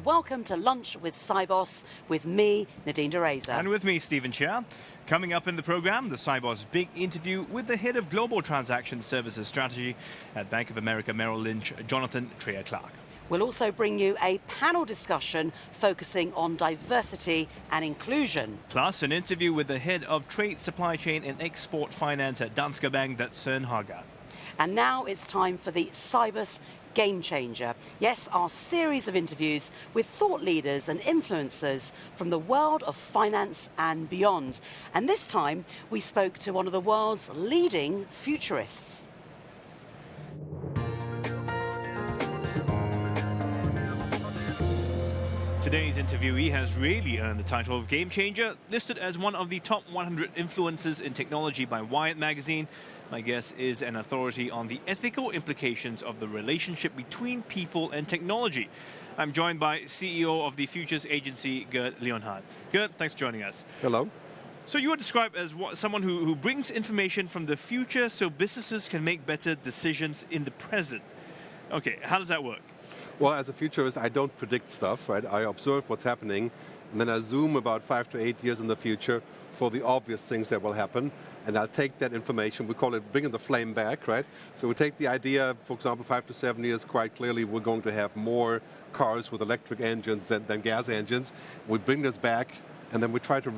welcome to Lunch with Sibos with me, Nadine Dereza. And with me, Chia. Coming up in the program, the Sibos big interview with the head of Global Transaction Services Strategy at Bank of America Merrill Lynch, Jonathon Traer-Clark. We'll also bring you a panel discussion focusing on diversity and inclusion. Plus, an interview with the head of Trade, Supply Chain and Export Finance at Danske Bank, that's Soren Haugaard. And now it's time for the Sibos Game Changer. Yes, our series of interviews with thought leaders and influencers from the world of finance and beyond. And this time, we spoke to one of the world's leading futurists. Today's interviewee has really earned the title of Game Changer, listed as one of the top 100 influencers in technology by Wired magazine. My guest is an authority on the ethical implications of the relationship between people and technology. I'm joined by CEO of the futures agency, Gerd Leonhard. Gerd, thanks for joining us. Hello. So you are described as someone who brings information from the future so businesses can make better decisions in the present. Okay, how does that work? Well, as a futurist, I don't predict stuff, right? I observe what's happening, and then I zoom about 5 to 8 years in the future for the obvious things that will happen, and I'll take that information, we call it bringing the flame back, right? So we take the idea, for example, 5 to 7 years, quite clearly we're going to have more cars with electric engines than gas engines. We bring this back, and then we try to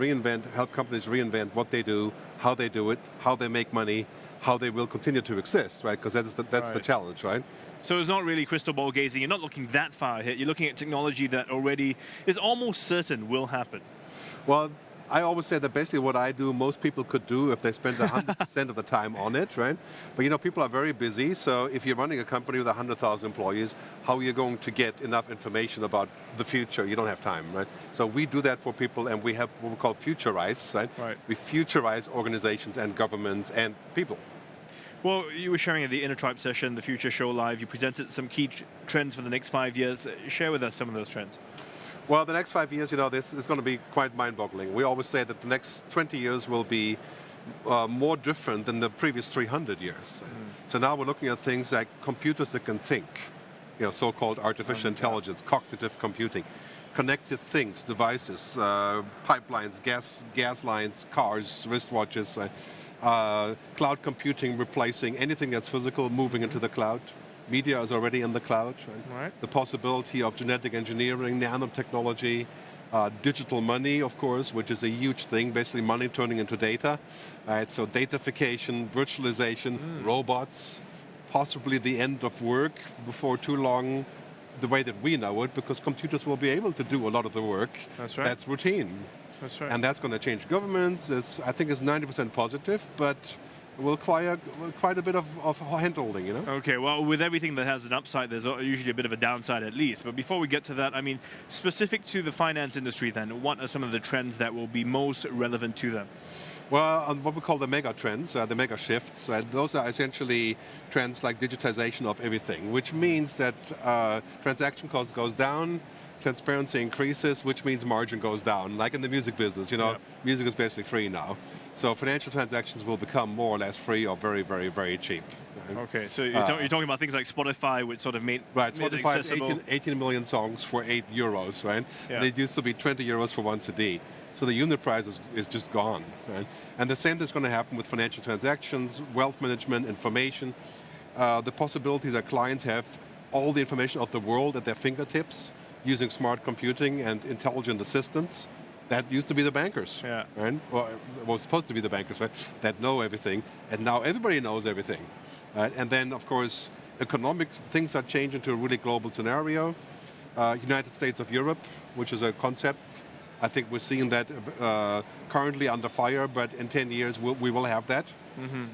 help companies reinvent what they do, how they do it, how they make money, how they will continue to exist, right? Because that's the challenge, right? So it's not really crystal ball gazing. You're not looking that far ahead. You're looking at technology that already is almost certain will happen. Well, I always say that basically what I do, most people could do if they spend 100% of the time on it, right? But you know, people are very busy. So if you're running a company with 100,000 employees, how are you going to get enough information about the future? You don't have time, right? So we do that for people, and we have what we call futurize, right? We futurize organizations and governments and people. Well, you were sharing at the Intertribe session, the Future Show Live. You presented some key trends for the next 5 years. Share with us some of those trends. Well, the next 5 years, you know, this is going to be quite mind-boggling. We always say that the next 20 years will be more different than the previous 300 years. So now we're looking at things like computers that can think, you know, so-called artificial intelligence, cognitive computing, connected things, devices, pipelines, gas lines, cars, wristwatches, cloud computing replacing anything that's physical, moving into the cloud. Media is already in the cloud. Right? The possibility of genetic engineering, nanotechnology, digital money, of course, which is a huge thing, basically money turning into data. Right? So datafication, virtualization, robots, possibly the end of work before too long, the way that we know it, because computers will be able to do a lot of the work. That's right. That's routine. That's right. And that's going to change governments. I think it's 90% positive, but will require quite a bit of hand-holding, you know? Okay, well, with everything that has an upside, there's usually a bit of a downside at least. But before we get to that, I mean, specific to the finance industry then, what are some of the trends that will be most relevant to them? Well, on what we call the mega trends, the mega shifts, those are essentially trends like digitization of everything, which means that transaction cost goes down, transparency increases, which means margin goes down. Like in the music business, you know, music is basically free now. So financial transactions will become more or less free or very, very, very cheap. Right? Okay, so you're talking about things like Spotify, which sort of made Spotify accessible. Has 18 million songs for €8, right? Yeah. It used to be €20 for one CD. So the unit price is just gone, right? And the same is going to happen with financial transactions, wealth management, information. The possibility that clients have all the information of the world at their fingertips using smart computing and intelligent assistants. That used to be the bankers, right? Well, it was supposed to be the bankers, right? That know everything, and now everybody knows everything, right? And then, of course, economic things are changing to a really global scenario. United States of Europe, which is a concept, I think we're seeing that currently under fire, but in 10 years we will have that.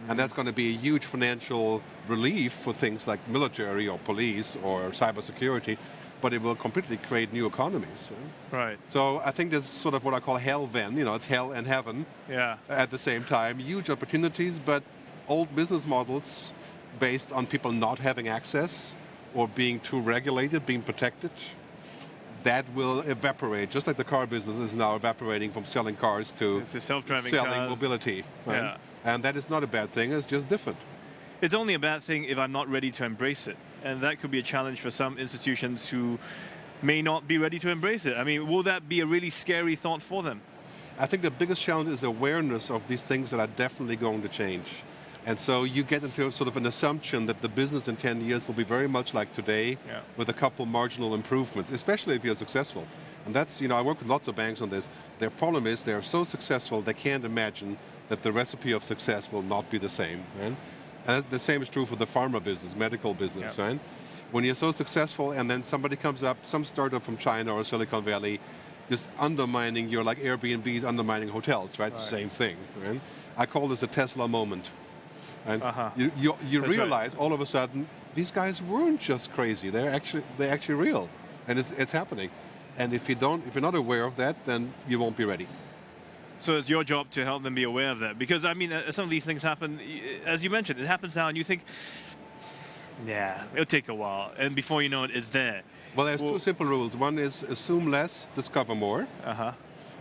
And that's going to be a huge financial relief for things like military or police or cybersecurity, but it will completely create new economies. Right. So I think there's sort of what I call hell-ven, you know, it's hell and heaven at the same time. Huge opportunities, but old business models based on people not having access or being too regulated, being protected, that will evaporate, just like the car business is now evaporating from selling cars to self-driving selling cars. Mobility. Right? Yeah. And that is not a bad thing, it's just different. It's only a bad thing if I'm not ready to embrace it. And that could be a challenge for some institutions who may not be ready to embrace it. I mean, will that be a really scary thought for them? I think the biggest challenge is awareness of these things that are definitely going to change. And so you get into sort of an assumption that the business in 10 years will be very much like today, with a couple marginal improvements, especially if you're successful. And that's, I work with lots of banks on this. Their problem is they're so successful they can't imagine that the recipe of success will not be the same. Right? And the same is true for the pharma business, medical business. Right? When you're so successful and then somebody comes up, some startup from China or Silicon Valley, just undermining your, like Airbnbs undermining hotels, right? Same thing. Right? I call this a Tesla moment. And you realize all of a sudden these guys weren't just crazy; they're actually real, and it's happening. And if you're not aware of that, then you won't be ready. So it's your job to help them be aware of that, because I mean, some of these things happen, as you mentioned, it happens now, and you think, yeah, it'll take a while, and before you know it, it's there. Well, there's two simple rules. One is assume less, discover more.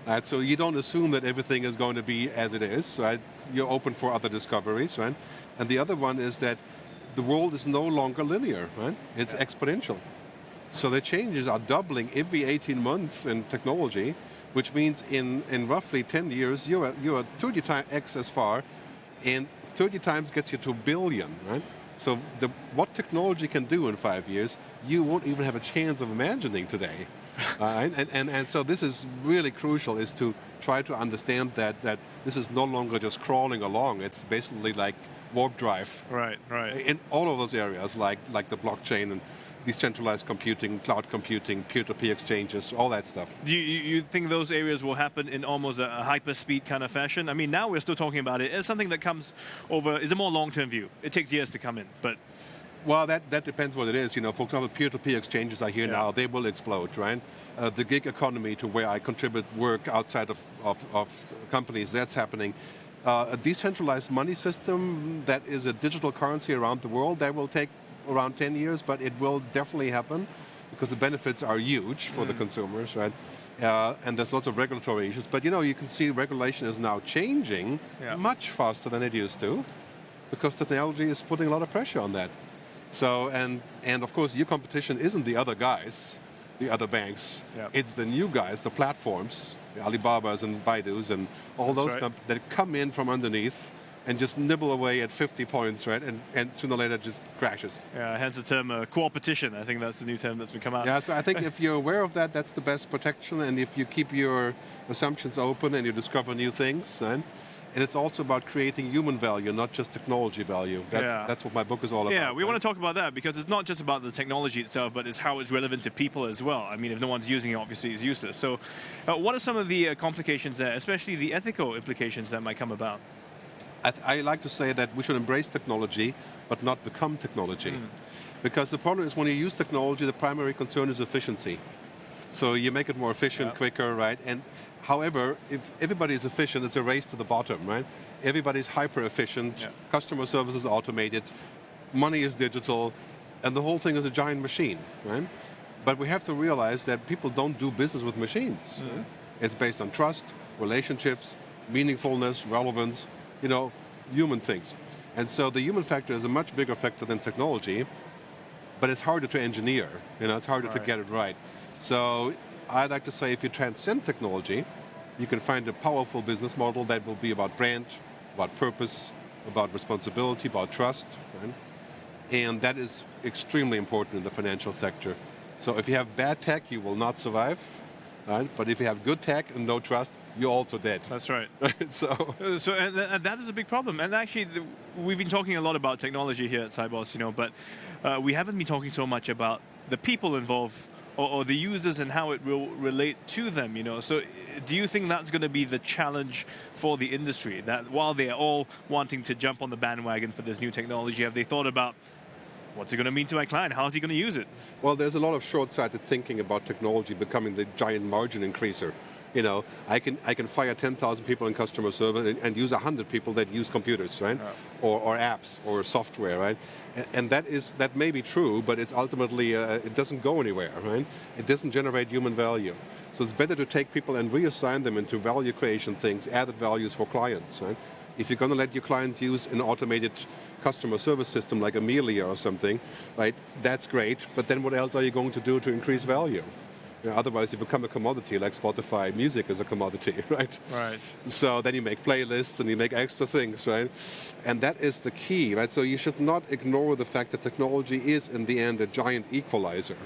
Right, so you don't assume that everything is going to be as it is, right? You're open for other discoveries, right? And the other one is that the world is no longer linear, right? It's exponential. So the changes are doubling every 18 months in technology, which means in roughly 10 years, you're 30 times X as far, and 30 times gets you to a billion, right? So what technology can do in 5 years, you won't even have a chance of imagining today. And so this is really crucial, is to try to understand that this is no longer just crawling along. It's basically like warp drive. Right. In all of those areas, like the blockchain and decentralized computing, cloud computing, peer-to-peer exchanges, all that stuff. Do you think those areas will happen in almost a hyper-speed kind of fashion? I mean, now we're still talking about it. It's something that comes over, is a more long-term view. It takes years to come in, but... Well, that depends what it is. For example, peer-to-peer exchanges are here now. They will explode, right? The gig economy, to where I contribute work outside of companies, that's happening. A decentralized money system that is a digital currency around the world, that will take around 10 years, but it will definitely happen because the benefits are huge for the consumers, right? And there's lots of regulatory issues. But, you can see regulation is now changing much faster than it used to, because technology is putting a lot of pressure on that. So, and of course, your competition isn't the other guys, the other banks. It's the new guys, the platforms, the Alibabas and Baidus and all those that come in from underneath and just nibble away at 50 points, right? And sooner or later just crashes. Yeah, hence the term co-opetition. I think that's the new term that's become out. Yeah, so I think if you're aware of that, that's the best protection. And if you keep your assumptions open and you discover new things, right? And it's also about creating human value, not just technology value. That's what my book is all about. Yeah, we want to talk about that, because it's not just about the technology itself, but it's how it's relevant to people as well. I mean, if no one's using it, obviously it's useless. So what are some of the complications there, especially the ethical implications that might come about? I like to say that we should embrace technology, but not become technology. Because the problem is when you use technology, the primary concern is efficiency. So you make it more efficient, quicker, right? And however, if everybody is efficient, it's a race to the bottom, right? Everybody's hyper efficient, customer service is automated, money is digital, and the whole thing is a giant machine, right? But we have to realize that people don't do business with machines. Right? It's based on trust, relationships, meaningfulness, relevance, human things. And so the human factor is a much bigger factor than technology, but it's harder to engineer, it's harder to get it right. So I'd like to say if you transcend technology, you can find a powerful business model that will be about brand, about purpose, about responsibility, about trust. Right? And that is extremely important in the financial sector. So if you have bad tech, you will not survive. Right? But if you have good tech and no trust, you're also dead. That's right. So and that is a big problem. And actually, we've been talking a lot about technology here at Sibos, but we haven't been talking so much about the people involved, or the users and how it will relate to them, So do you think that's going to be the challenge for the industry? That while they're all wanting to jump on the bandwagon for this new technology, have they thought about what's it going to mean to my client? How is he going to use it? Well, there's a lot of short-sighted thinking about technology becoming the giant margin increaser. I can fire 10,000 people in customer service and use 100 people that use computers, right? Or apps or software, right? And that may be true, but it's ultimately it doesn't go anywhere, right? It doesn't generate human value. So it's better to take people and reassign them into value creation things, added values for clients, right? If you're going to let your clients use an automated customer service system like Amelia or something, right? That's great, but then what else are you going to do to increase value? Otherwise, you become a commodity, like Spotify. Music is a commodity, right? Right. So then you make playlists and you make extra things, right? And that is the key, right? So you should not ignore the fact that technology is, in the end, a giant equalizer.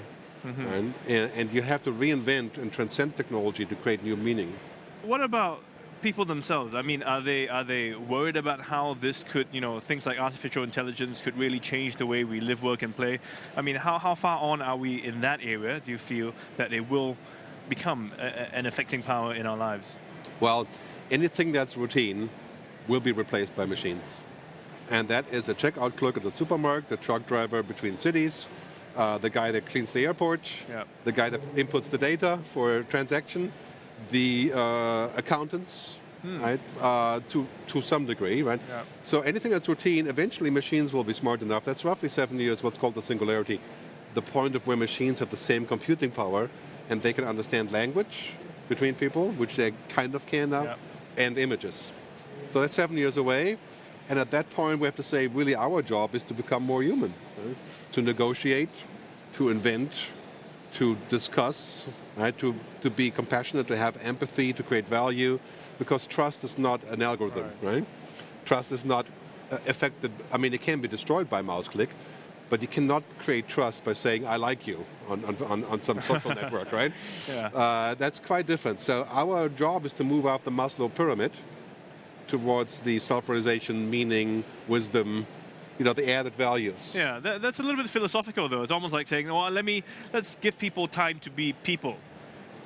Right? And you have to reinvent and transcend technology to create new meaning. What about people themselves? I mean, are they worried about how this could, things like artificial intelligence could really change the way we live, work, and play? I mean, how far on are we in that area? Do you feel that it will become an affecting power in our lives? Well, anything that's routine will be replaced by machines. And that is a checkout clerk at the supermarket, the truck driver between cities, the guy that cleans the airport, the guy that inputs the data for a transaction, the accountants, right, to some degree, right? Yeah. So anything that's routine, eventually machines will be smart enough. That's roughly 7 years, what's called the singularity, the point of where machines have the same computing power and they can understand language between people, which they kind of can now, and images. So that's 7 years away. And at that point, we have to say, really, our job is to become more human, right? To negotiate, to invent, to discuss, right? To be compassionate, to have empathy, to create value, because trust is not an algorithm, right? Trust is not affected. I mean, it can be destroyed by mouse click, but you cannot create trust by saying, I like you on some social network, right? Yeah. That's quite different. So our job is to move up the Maslow pyramid towards the self-realization, meaning, wisdom, the added values. Yeah, that's a little bit philosophical, though. It's almost like saying, well, let's give people time to be people,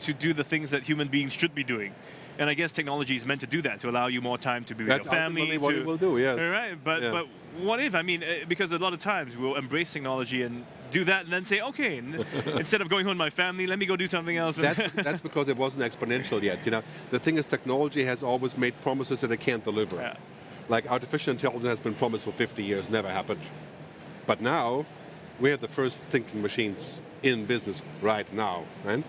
to do the things that human beings should be doing. And I guess technology is meant to do that, to allow you more time to be with your family. That's what it will do, yes. Right, but what if? I mean, because a lot of times we'll embrace technology and do that and then say, okay, instead of going home with my family, let me go do something else. That's because it wasn't exponential yet. The thing is, technology has always made promises that it can't deliver. Yeah. Like artificial intelligence has been promised for 50 years, never happened. But now, we have the first thinking machines in business right now, right?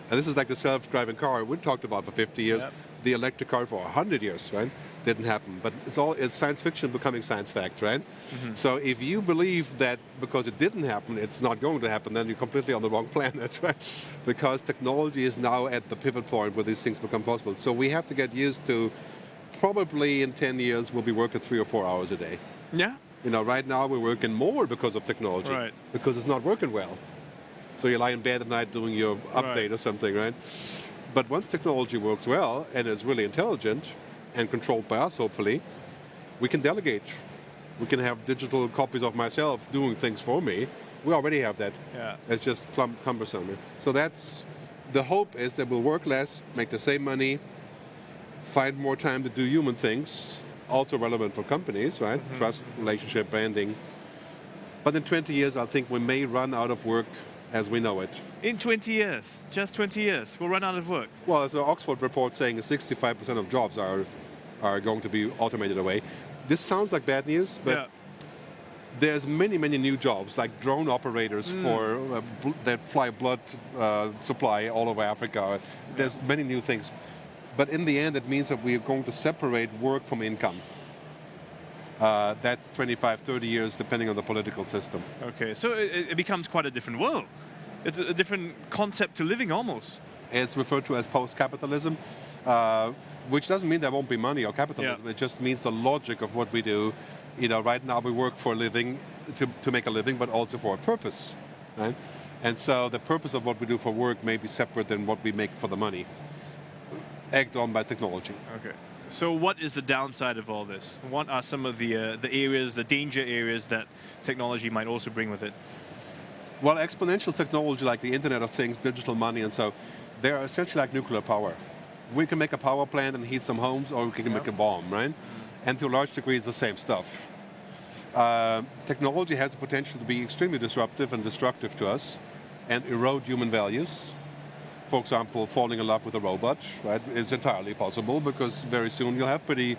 And this is like the self-driving car we talked about for 50 years. Yep. The electric car for 100 years, right? Didn't happen. But it's science fiction becoming science fact, right? So if you believe that because it didn't happen, it's not going to happen, then you're completely on the wrong planet, right? Because technology is now at the pivot point where these things become possible. So we have to get used to, probably in 10 years, we'll be working 3 or 4 hours a day. Yeah. Right now we're working more because of technology. Right. Because it's not working well. So you lie in bed at night doing your update or something, right? But once technology works well and is really intelligent and controlled by us, hopefully, we can delegate. We can have digital copies of myself doing things for me. We already have that. Yeah. It's just cumbersome. So that's the hope, is that we'll work less, make the same money, find more time to do human things, also relevant for companies, right? Trust, relationship, branding. But in 20 years, I think we may run out of work as we know it. In 20 years, just 20 years, we'll run out of work. Well, there's an Oxford report saying 65% of jobs are going to be automated away. This sounds like bad news, but there's many, many new jobs, like drone operators that fly blood supply all over Africa. There's many new things. But in the end, it means that we are going to separate work from income. That's 25, 30 years, depending on the political system. Okay, so it becomes quite a different world. It's a different concept to living, almost. It's referred to as post-capitalism, which doesn't mean there won't be money or capitalism. Yeah. It just means the logic of what we do. Right now we work for a living, to make a living, but also for a purpose. Right? And so the purpose of what we do for work may be separate than what we make for the money, egged on by technology. Okay. So what is the downside of all this? What are some of the areas, the danger areas that technology might also bring with it? Well, exponential technology like the Internet of Things, digital money, and so they're essentially like nuclear power. We can make a power plant and heat some homes, or we can make a bomb, right? And to a large degree, it's the same stuff. Technology has the potential to be extremely disruptive and destructive to us and erode human values. For example, falling in love with a robot, right? It's entirely possible because very soon you'll have pretty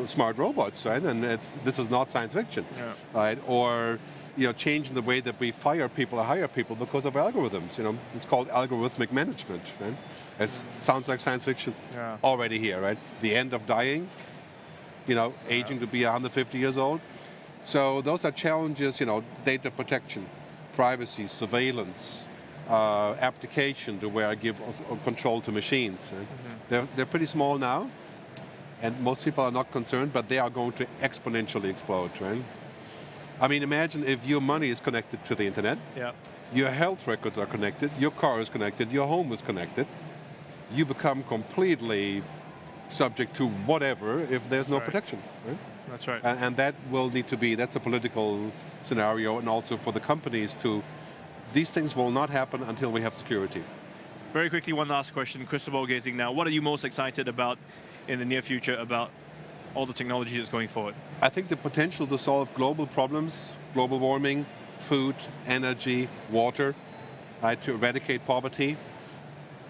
smart robots, right? And this is not science fiction, right? Or changing the way that we fire people or hire people because of algorithms. It's called algorithmic management, right? It sounds like science fiction already here, right? The end of dying, aging to be 150 years old. So those are challenges, data protection, privacy, surveillance, application to where I give control to machines. They're pretty small now, and most people are not concerned, but they are going to exponentially explode, right? I mean, imagine if your money is connected to the internet, your health records are connected, your car is connected, your home is connected. You become completely subject to whatever if there's no protection, right? That's right. And that will need to be, that's a political scenario, and also for the companies to, these things will not happen until we have security. Very quickly, one last question, crystal ball gazing now. What are you most excited about in the near future about all the technology that's going forward? I think the potential to solve global problems, global warming, food, energy, water, right, to eradicate poverty,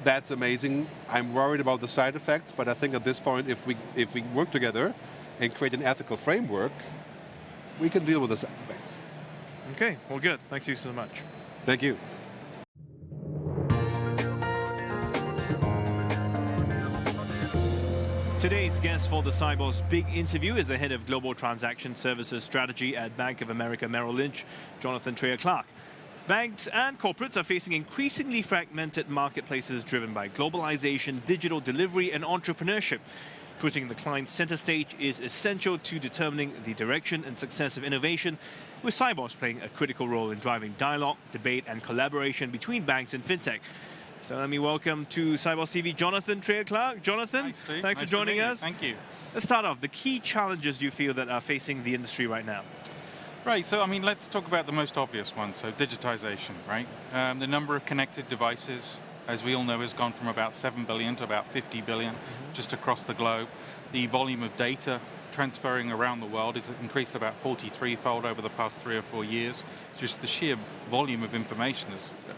that's amazing. I'm worried about the side effects, but I think at this point, if we work together and create an ethical framework, we can deal with the side effects. Okay, well, good. Thank you so much. Thank you. Today's guest for the Sibos Big Interview is the head of Global Transaction Services Strategy at Bank of America Merrill Lynch, Jonathon Traer-Clark. Banks and corporates are facing increasingly fragmented marketplaces driven by globalization, digital delivery, and entrepreneurship. Putting the client center stage is essential to determining the direction and success of innovation, with Sibos playing a critical role in driving dialogue, debate, and collaboration between banks and fintech. So let me welcome to Sibos TV Jonathon Traer-Clark. Jonathon, thanks for joining us. Thank you. Let's start off. The key challenges you feel that are facing the industry right now. Right, so I mean, let's talk about the most obvious one, so digitization, right? The number of connected devices, as we all know, has gone from about 7 billion to about 50 billion just across the globe. The volume of data transferring around the world has increased about 43-fold over the past 3 or 4 years. Just the sheer volume of information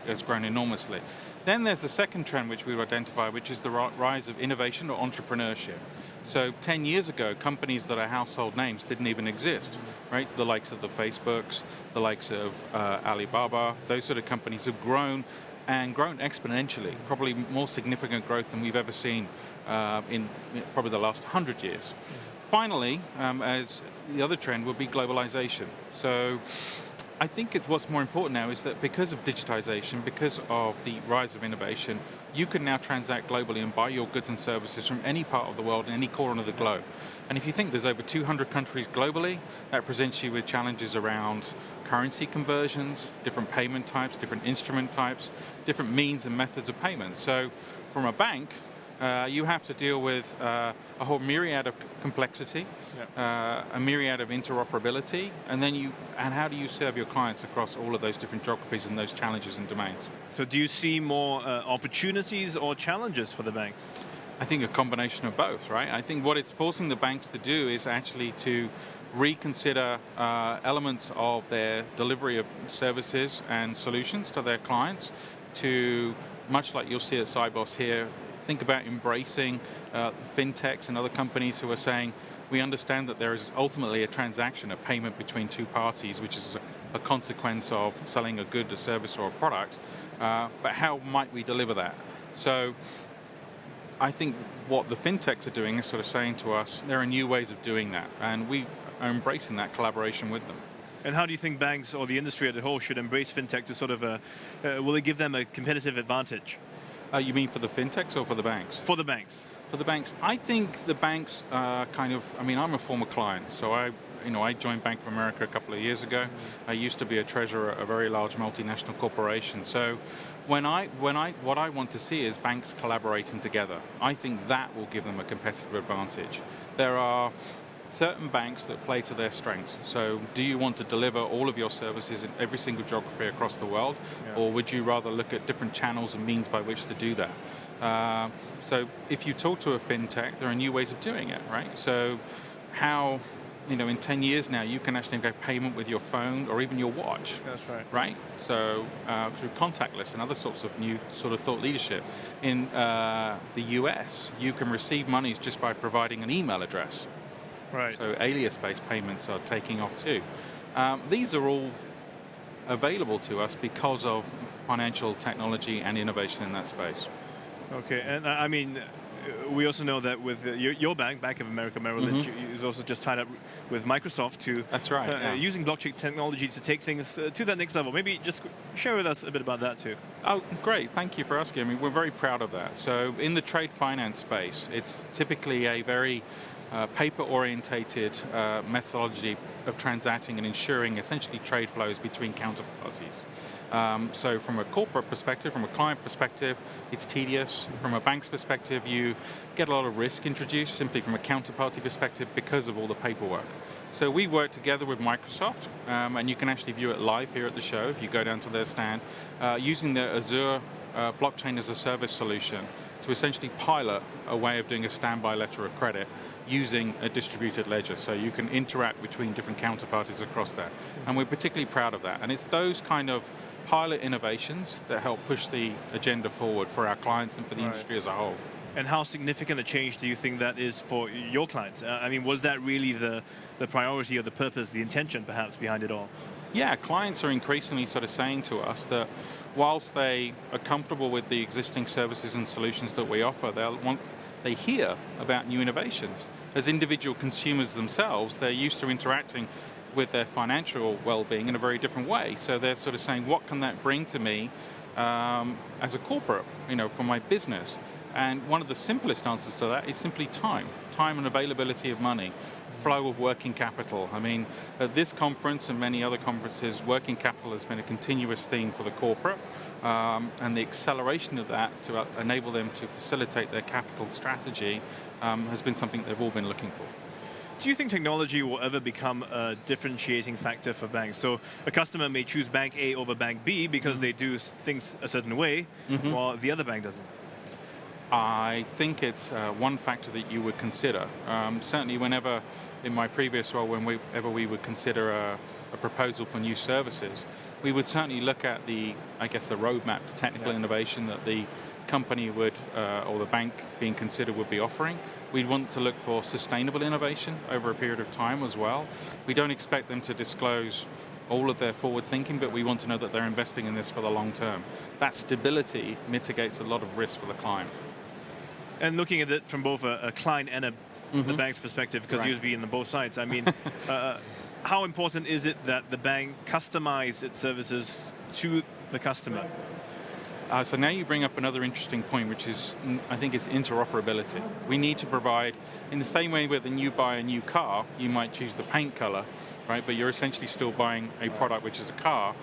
has grown enormously. Then there's the second trend which we've identified, which is the rise of innovation or entrepreneurship. So 10 years ago, companies that are household names didn't even exist, right? The likes of the Facebooks, the likes of Alibaba, those sort of companies have grown and grown exponentially, probably more significant growth than we've ever seen in probably the last 100 years. Finally, as the other trend would be globalization. So I think what's more important now is that because of digitization, because of the rise of innovation, you can now transact globally and buy your goods and services from any part of the world in any corner of the globe. And if you think there's over 200 countries globally, that presents you with challenges around currency conversions, different payment types, different instrument types, different means and methods of payment. So from a bank, you have to deal with a whole myriad of complexity, a myriad of interoperability, and then how do you serve your clients across all of those different geographies and those challenges and domains? So do you see more opportunities or challenges for the banks? I think a combination of both, right? I think what it's forcing the banks to do is actually to reconsider elements of their delivery of services and solutions to their clients, to, much like you'll see at Sibos here, think about embracing fintechs and other companies who are saying, we understand that there is ultimately a transaction, a payment between two parties, which is a consequence of selling a good, a service, or a product, but how might we deliver that? So I think what the fintechs are doing is sort of saying to us, there are new ways of doing that, and we are embracing that collaboration with them. And how do you think banks or the industry as a whole should embrace fintech to sort of, will it give them a competitive advantage? You mean for the fintechs or for the banks? For the banks. For the banks, I think the banks I'm a former client, so I joined Bank of America a couple of years ago. I used to be a treasurer at a very large multinational corporation. So what I want to see is banks collaborating together. I think that will give them a competitive advantage. There are certain banks that play to their strengths. So do you want to deliver all of your services in every single geography across the world, or would you rather look at different channels and means by which to do that? So if you talk to a fintech, there are new ways of doing it, right? So how, in 10 years now, you can actually go payment with your phone or even your watch. That's right. Right? So through contactless and other sorts of new sort of thought leadership. In the US, you can receive monies just by providing an email address. Right. So alias-based payments are taking off too. These are all available to us because of financial technology and innovation in that space. Okay, and I mean, we also know that with your bank, Bank of America Merrill Lynch, is also just tied up with Microsoft to That's right, using blockchain technology to take things to that next level. Maybe just share with us a bit about that too. Oh, great. Thank you for asking. I mean, we're very proud of that. So in the trade finance space, it's typically a very paper-orientated methodology of transacting and ensuring essentially trade flows between counterparties. So from a corporate perspective, from a client perspective, it's tedious. From a bank's perspective, you get a lot of risk introduced simply from a counterparty perspective because of all the paperwork. So we work together with Microsoft, and you can actually view it live here at the show if you go down to their stand, using their Azure blockchain as a service solution to essentially pilot a way of doing a standby letter of credit using a distributed ledger, so you can interact between different counterparties across that. And we're particularly proud of that. And it's those kind of pilot innovations that help push the agenda forward for our clients and for the industry as a whole. And how significant a change do you think that is for your clients? I mean, was that really the priority or the purpose, the intention perhaps behind it all? Yeah, clients are increasingly sort of saying to us that whilst they are comfortable with the existing services and solutions that we offer, they hear about new innovations. As individual consumers themselves, they're used to interacting with their financial well-being in a very different way. So they're sort of saying, what can that bring to me as a corporate, for my business? And one of the simplest answers to that is simply time and availability of money, flow of working capital. I mean, at this conference and many other conferences, working capital has been a continuous theme for the corporate, and the acceleration of that to enable them to facilitate their capital strategy has been something they've all been looking for. Do you think technology will ever become a differentiating factor for banks? So a customer may choose Bank A over Bank B because they do things a certain way, while the other bank doesn't. I think it's one factor that you would consider. Certainly whenever, in my previous role, whenever we would consider a proposal for new services, we would certainly look at the roadmap to technical innovation that the company would, or the bank being considered would be offering. We'd want to look for sustainable innovation over a period of time as well. We don't expect them to disclose all of their forward thinking, but we want to know that they're investing in this for the long term. That stability mitigates a lot of risk for the client. And looking at it from both a client and the bank's perspective, because you'd be on both sides, I mean, how important is it that the bank customize its services to the customer? So now you bring up another interesting point, which is, I think, is interoperability. We need to provide, in the same way when you buy a new car, you might choose the paint color, right? But you're essentially still buying a product which is a car.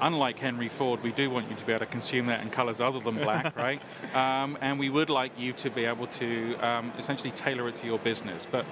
Unlike Henry Ford, we do want you to be able to consume that in colors other than black, right? And we would like you to be able to essentially tailor it to your business. But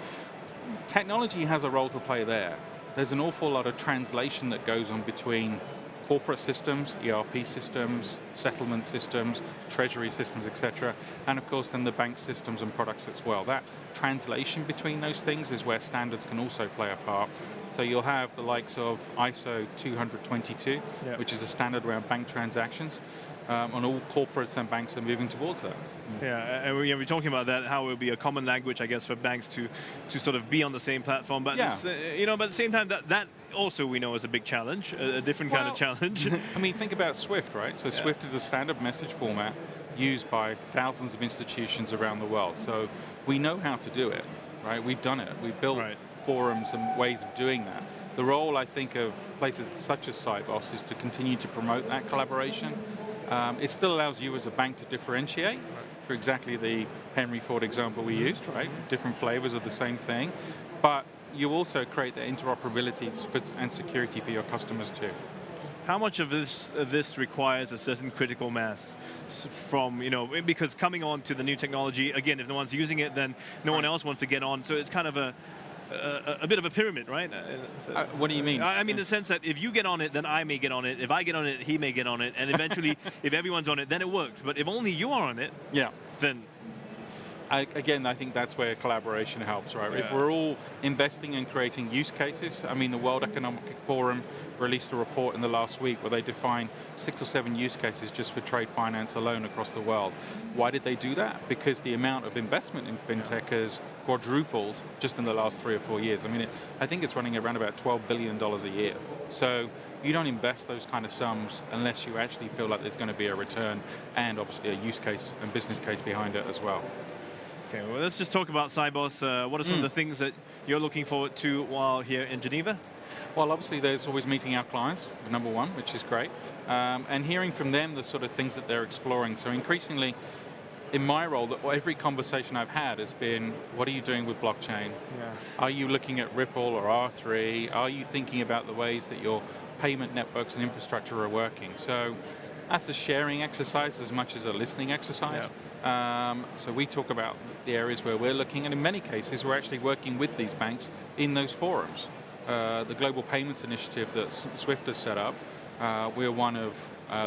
technology has a role to play there. There's an awful lot of translation that goes on between corporate systems, ERP systems, settlement systems, treasury systems, etc., and of course then the bank systems and products as well. That translation between those things is where standards can also play a part. So you'll have the likes of ISO 20022, which is a standard around bank transactions, and all corporates and banks are moving towards that. Yeah, and we're talking about that, how it will be a common language, I guess, for banks to sort of be on the same platform. But but at the same time, that also we know is a big challenge, a different kind of challenge. I mean, think about Swift, right? So Swift is a standard message format used by thousands of institutions around the world. So we know how to do it, right? We've done it. We've built forums and ways of doing that. The role, I think, of places such as Sibos is to continue to promote that collaboration. It still allows you as a bank to differentiate for exactly the Henry Ford example we used, right? Different flavors of the same thing. But you also create the interoperability and security for your customers too. How much of this requires a certain critical mass from, because coming on to the new technology, again, if no one's using it, then no one else wants to get on. So it's kind of a bit of a pyramid, right? What do you mean? I mean, in the sense that if you get on it, then I may get on it. If I get on it, he may get on it. And eventually, if everyone's on it, then it works. But if only you are on it, then... Again, I think that's where collaboration helps, right? If we're all investing in creating use cases, I mean, the World Economic Forum released a report in the last week where they defined 6 or 7 use cases just for trade finance alone across the world. Why did they do that? Because the amount of investment in fintech has quadrupled just in the last 3 or 4 years. I mean, I think it's running around about $12 billion a year. So you don't invest those kind of sums unless you actually feel like there's going to be a return and obviously a use case and business case behind it as well. Okay, well, let's just talk about Sibos. What are some of the things that you're looking forward to while here in Geneva? Well, obviously there's always meeting our clients, number one, which is great, and hearing from them the sort of things that they're exploring. So increasingly, in my role, every conversation I've had has been, what are you doing with blockchain? Yeah. Are you looking at Ripple or R3? Are you thinking about the ways that your payment networks and infrastructure are working? So that's a sharing exercise as much as a listening exercise. Yeah. So we talk about the areas where we're looking, and in many cases we're actually working with these banks in those forums. The Global Payments Initiative that SWIFT has set up, we're one of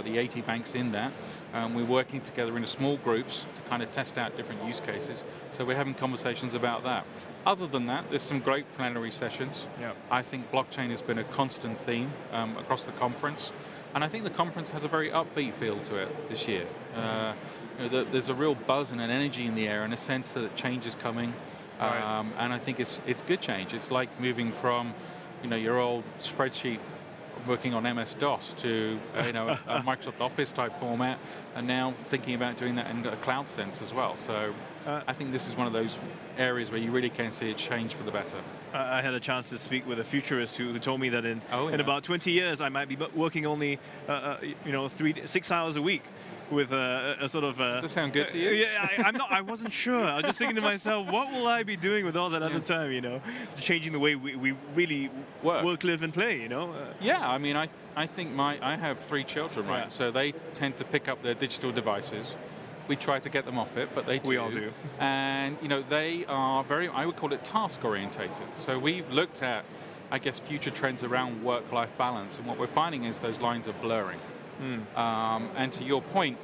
the 80 banks in that. We're working together in small groups to kind of test out different use cases. So we're having conversations about that. Other than that, there's some great plenary sessions. Yeah. I think blockchain has been a constant theme across the conference. And I think the conference has a very upbeat feel to it this year. There's a real buzz and an energy in the air, in a sense that change is coming. Right. And I think it's good change. It's like moving from, your old spreadsheet working on MS-DOS to a Microsoft Office type format, and now thinking about doing that in a cloud sense as well. So I think this is one of those areas where you really can see it change for the better. I had a chance to speak with a futurist who told me that in about 20 years I might be working only 6 hours a week with a sort of... Does that sound good to you? Yeah, I wasn't sure. I was just thinking to myself, what will I be doing with all that other time, changing the way we really work, live, and play, Yeah, I mean, I think I have 3 children, right? Yeah. So they tend to pick up their digital devices. We try to get them off it, but they do. We all do. And, they are very, I would call it task-orientated. So we've looked at, I guess, future trends around work-life balance, and what we're finding is those lines are blurring. And to your point,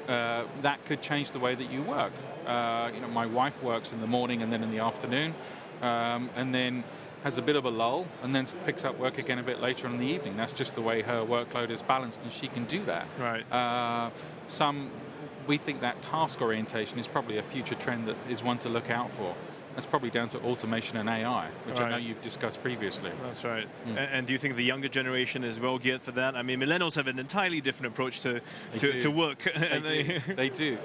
that could change the way that you work. My wife works in the morning and then in the afternoon, and then has a bit of a lull, and then picks up work again a bit later in the evening. That's just the way her workload is balanced, and she can do that. Right. We think that task orientation is probably a future trend that is one to look out for. That's probably down to automation and AI, which I know you've discussed previously. That's right. And do you think the younger generation is well geared for that? I mean, millennials have an entirely different approach to work. They do.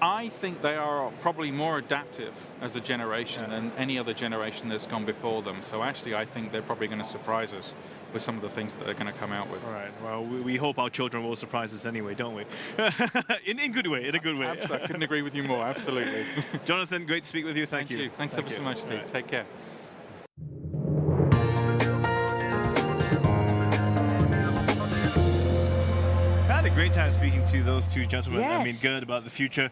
I think they are probably more adaptive as a generation than any other generation that's gone before them. So actually, I think they're probably going to surprise us with some of the things that they're going to come out with. All right. Well, we hope our children will surprise us anyway, don't we? in a good way. Absolutely. I couldn't agree with you more. Absolutely. Jonathan, great to speak with you. Thank you. Thanks ever so much, Steve. Right. Take care. I had a great time speaking to those 2 gentlemen. Yes. I mean, Gerd about the future,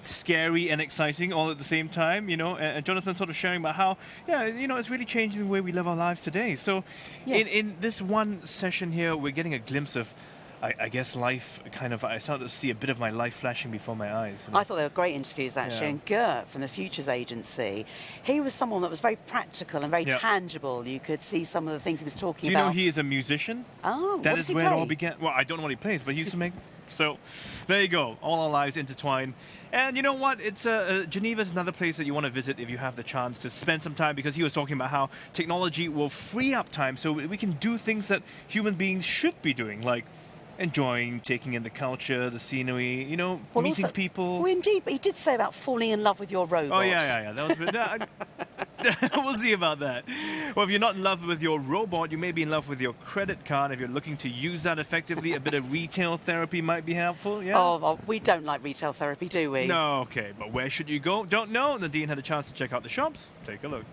scary and exciting all at the same time, and Jonathan sort of sharing about how, it's really changing the way we live our lives today. So in this one session here, we're getting a glimpse of, I guess, life I started to see a bit of my life flashing before my eyes. I thought they were great interviews, actually. Yeah. And Gerd from the Futures Agency, he was someone that was very practical and very tangible. You could see some of the things he was talking about. Do you know he is a musician? Oh, that is where it all began. Well, I don't know what he plays, but he used to make... So, there you go. All our lives intertwined. And you know what? It's Geneva is another place that you want to visit if you have the chance to spend some time, because he was talking about how technology will free up time so we can do things that human beings should be doing, like enjoying, taking in the culture, the scenery, meeting people. Well, indeed, but he did say about falling in love with your robot. Oh, yeah. That was a bit... We'll see about that. Well, if you're not in love with your robot, you may be in love with your credit card. If you're looking to use that effectively, a bit of retail therapy might be helpful, yeah? Oh, we don't like retail therapy, do we? No, okay. But where should you go? Don't know. Nadine had a chance to check out the shops. Take a look.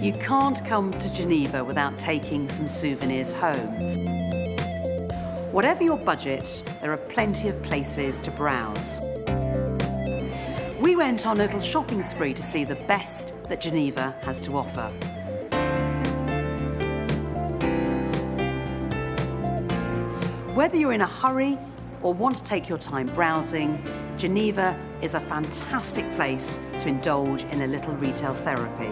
You can't come to Geneva without taking some souvenirs home. Whatever your budget, there are plenty of places to browse. We went on a little shopping spree to see the best that Geneva has to offer. Whether you're in a hurry or want to take your time browsing, Geneva is a fantastic place to indulge in a little retail therapy.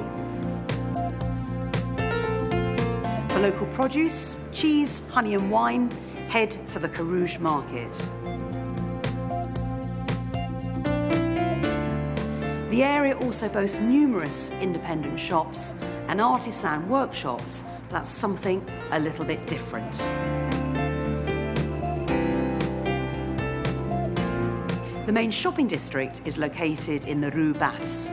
For local produce, cheese, honey and wine, head for the Carouge market. The area also boasts numerous independent shops and artisan workshops. That's something a little bit different. The main shopping district is located in the Rue Basse.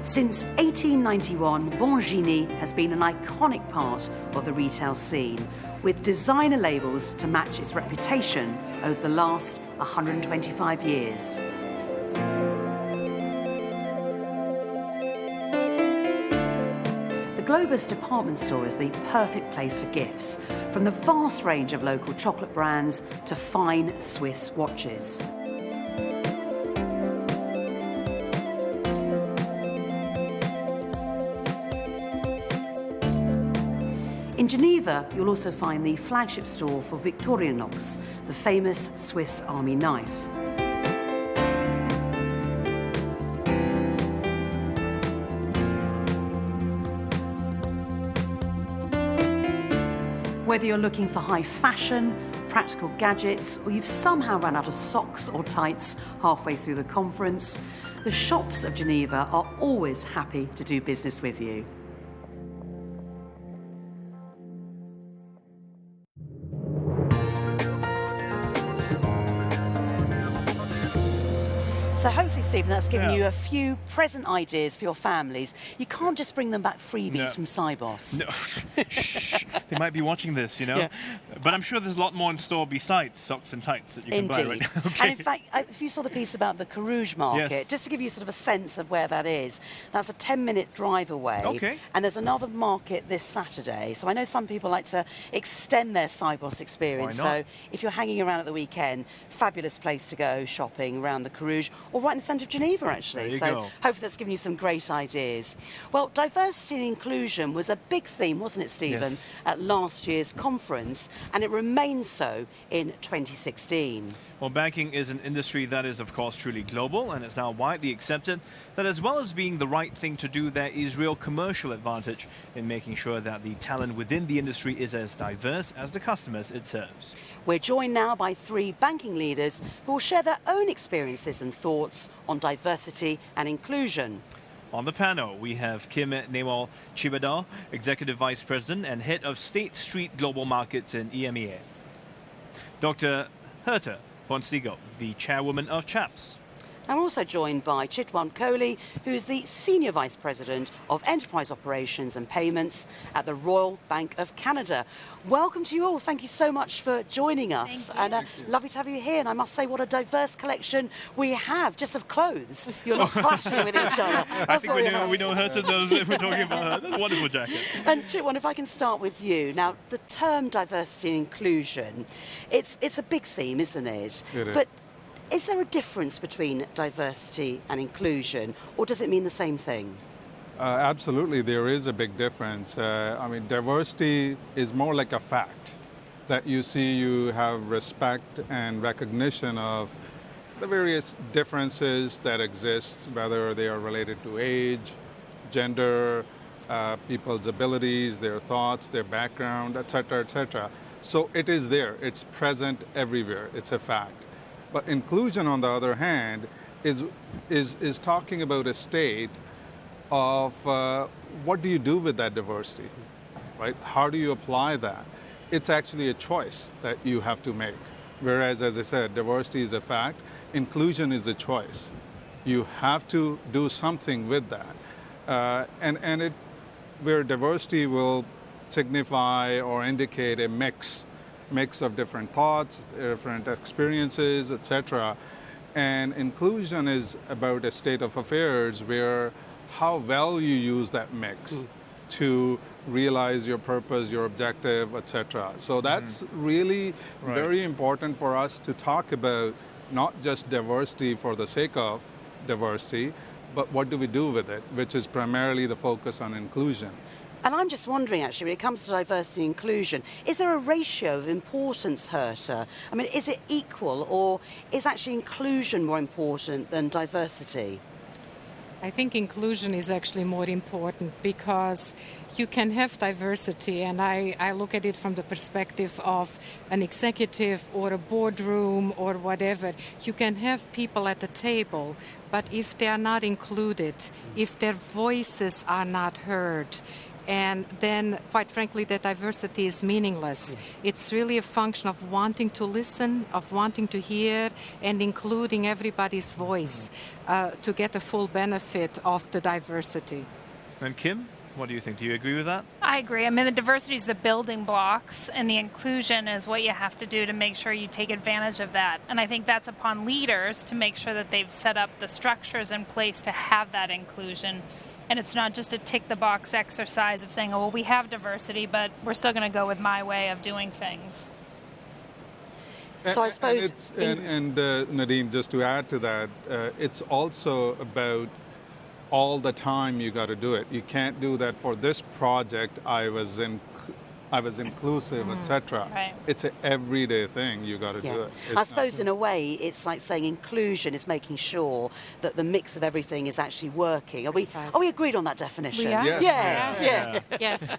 Since 1891, Bongigny has been an iconic part of the retail scene, with designer labels to match its reputation over the last 125 years. The Globus department store is the perfect place for gifts, from the vast range of local chocolate brands to fine Swiss watches. In Geneva, you'll also find the flagship store for Victorinox, the famous Swiss Army knife. Whether you're looking for high fashion, practical gadgets, or you've somehow run out of socks or tights halfway through the conference, the shops of Geneva are always happy to do business with you. So hopefully, Stephen, that's given you a few present ideas for your families. You can't just bring them back freebies from Sibos. No. Shh. They might be watching this, you know. Yeah. But I'm sure there's a lot more in store besides socks and tights that you can buy right now. Okay. And in fact, if you saw the piece about the Carouge market, just to give you sort of a sense of where that is, that's a 10-minute drive away. Okay. And there's another market this Saturday. So I know some people like to extend their Sibos experience. Why not? So if you're hanging around at the weekend, fabulous place to go shopping around the Carouge, or right in the centre of Geneva, actually. There you so go. hopefully that's given you some great ideas. Well, diversity and inclusion was a big theme, wasn't it, Stephen, at last year's conference, and it remains so in 2016. Well, banking is an industry that is, of course, truly global, and it's now widely accepted that as well as being the right thing to do, there is real commercial advantage in making sure that the talent within the industry is as diverse as the customers it serves. We're joined now by 3 banking leaders who will share their own experiences and thoughts on diversity and inclusion. On the panel, we have Kim Newell Chebator, Executive Vice President and Head of State Street Global Markets in EMEA. Dr. Herta von Stiegel, the Chairwoman of CHAPS. I'm also joined by Chitwant Kohli, who's the Senior Vice President of Enterprise Operations and Payments at the Royal Bank of Canada. Welcome to you all. Thank you so much for joining us. Thank you. And lovely to have you here. And I must say, what a diverse collection we have, just of clothes. You're not clashing with each other. I think we know Herta knows if we're talking about her. That's a wonderful jacket. And Chitwant, if I can start with you. Now, the term diversity and inclusion, it's a big theme, isn't it? It is. But is there a difference between diversity and inclusion, or does it mean the same thing? Absolutely, there is a big difference. I mean, diversity is more like a fact that you see. You have respect and recognition of the various differences that exist, whether they are related to age, gender, people's abilities, their thoughts, their background, etc., etc. So it is there. It's present everywhere. It's a fact. But inclusion, on the other hand, is talking about a state of what do you do with that diversity, right? How do you apply that? It's actually a choice that you have to make. Whereas, as I said, diversity is a fact, inclusion is a choice. You have to do something with that. And where diversity will signify or indicate a mix of different thoughts, different experiences, etc. And inclusion is about a state of affairs where how well you use that mix to realize your purpose, your objective, etc. So that's really very important for us to talk about, not just diversity for the sake of diversity, but what do we do with it, which is primarily the focus on inclusion. And I'm just wondering, actually, when it comes to diversity and inclusion, is there a ratio of importance, Herta? I mean, is it equal, or is actually inclusion more important than diversity? I think inclusion is actually more important because you can have diversity, and I look at it from the perspective of an executive or a boardroom or whatever. You can have people at the table, but if they are not included, if their voices are not heard, and then, quite frankly, the diversity is meaningless. It's really a function of wanting to listen, of wanting to hear, and including everybody's voice to get the full benefit of the diversity. And Kim, what do you think? Do you agree with that? I agree. I mean, the diversity is the building blocks, and the inclusion is what you have to do to make sure you take advantage of that. And I think that's upon leaders to make sure that they've set up the structures in place to have that inclusion. And it's not just a tick-the-box exercise of saying, oh, well, we have diversity, but we're still going to go with my way of doing things. So I suppose... Nadine, just to add to that, it's also about all the time you got to do it. You can't do that for this project, I was inclusive, etc. Right. It's an everyday thing. You got to do it. I suppose in a way, it's like saying inclusion is making sure that the mix of everything is actually working. Are we agreed on that definition? We are. Yes.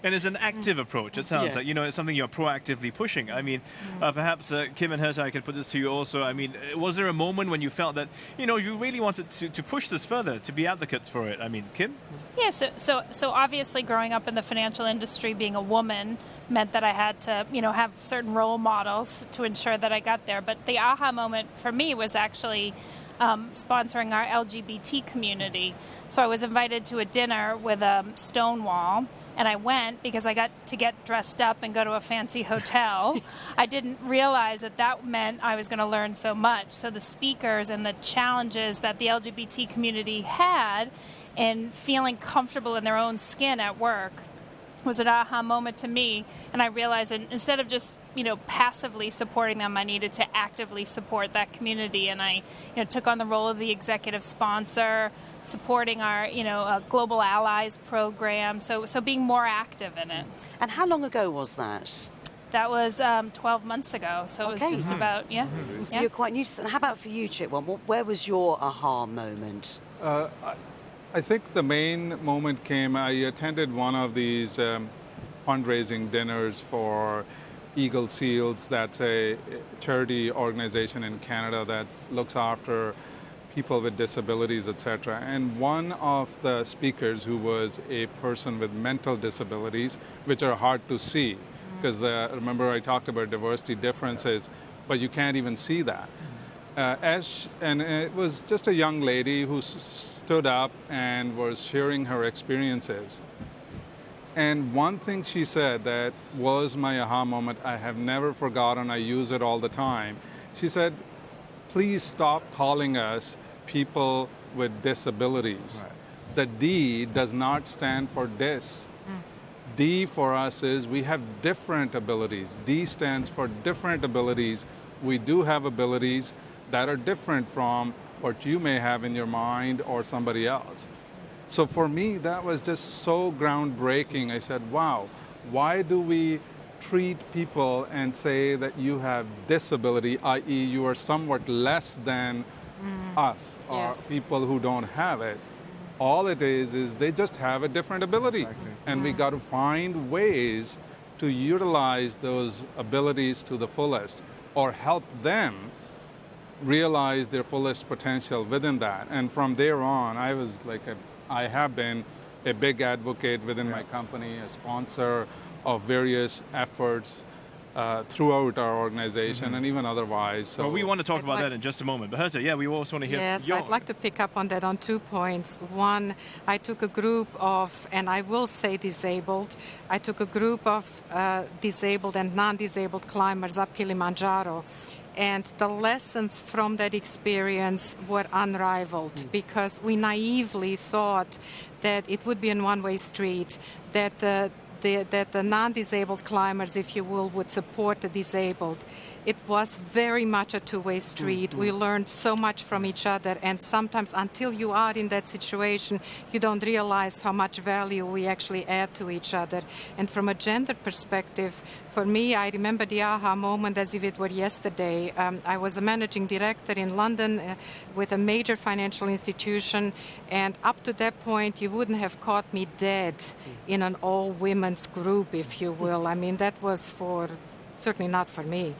And it's an active approach, it sounds like. You know, it's something you're proactively pushing. I mean, perhaps Kim and Herta, I could put this to you also. I mean, was there a moment when you felt that, you know, you really wanted to push this further, to be advocates for it? I mean, Kim? Yeah, so obviously growing up in the financial industry, being a woman meant that I had to, you know, have certain role models to ensure that I got there. But the aha moment for me was actually sponsoring our LGBT community. So I was invited to a dinner with Stonewall, and I went because I got to get dressed up and go to a fancy hotel. I didn't realize that meant I was going to learn so much. So the speakers and the challenges that the LGBT community had in feeling comfortable in their own skin at work was an aha moment to me, and I realized that instead of just, you know, passively supporting them, I needed to actively support that community, and I, you know, took on the role of the executive sponsor, supporting our, you know, Global Allies program, so being more active in it. And how long ago was that? That was 12 months ago, so it was just about, So you're quite new to that. How about for you, Chitwant? Where was your aha moment? I think the main moment came, I attended one of these fundraising dinners for Eagle Seals. That's a charity organization in Canada that looks after people with disabilities, etc. And one of the speakers, who was a person with mental disabilities, which are hard to see, because remember I talked about diversity differences, but you can't even see that. And it was just a young lady who stood up and was sharing her experiences. And one thing she said that was my aha moment, I have never forgotten, I use it all the time. She said, please stop calling us people with disabilities. Right. The D does not stand for dis. D for us is we have different abilities. D stands for different abilities. We do have abilities that are different from what you may have in your mind or somebody else. So for me, that was just so groundbreaking. I said, wow, why do we treat people and say that you have disability, i.e. you are somewhat less than us or people who don't have it? All it is they just have a different ability. Exactly. And we got to find ways to utilize those abilities to the fullest or help them realize their fullest potential within that. And from there on, I have been a big advocate within my company, a sponsor of various efforts throughout our organization and even otherwise. So well, we want to talk about that in just a moment. But Herta, we also want to hear Yes, I'd like to pick up on that on 2 points. One, I took a group of, and I will say disabled, I took a group of disabled and non-disabled climbers up Kilimanjaro. And the lessons from that experience were unrivaled because we naively thought that it would be a one-way street, that the non-disabled climbers, if you will, would support the disabled. it was very much a two-way street. We learned so much from each other, and sometimes until you are in that situation, you don't realize how much value we actually add to each other. And from a gender perspective, for me, I remember the aha moment as if it were yesterday. I was a managing director in London with a major financial institution, and up to that point, you wouldn't have caught me dead in an all-women's group, if you will. I mean, that was certainly not for me.